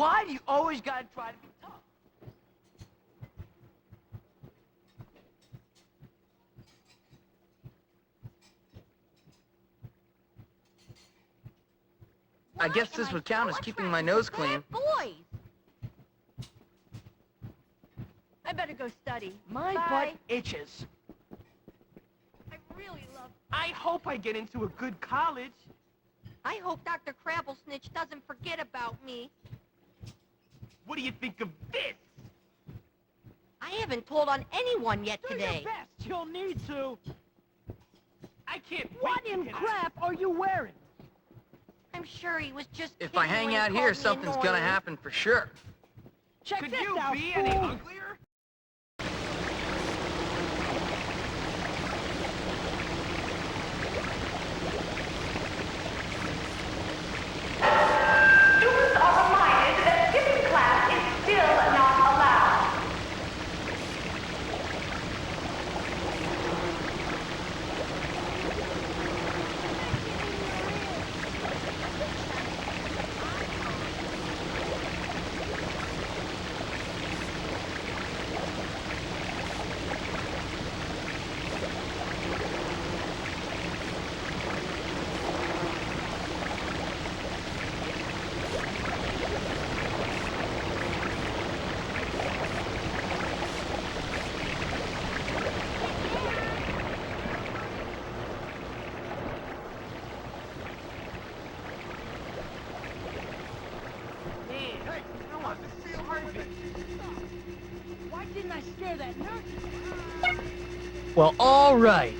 Why do you always gotta try to be tough? I guess this would count as keeping my nose clean. Boys! I better go study. My Bye. butt itches. I really love... I hope I get into a good college. I hope Dr. Crabblesnitch doesn't forget about me. What do you think of this? I haven't told on anyone yet Do today. your best. You'll need to. I can't wait What to in get crap are you wearing? I'm sure he was just If I hang out here, something's gonna happen for sure. Check Could this you out, be fool. any uglier? Students are reminded that skipping class is still not allowed. Hey, come on, this feel heartbeat. Why didn't I scare that nurse? Well, all right.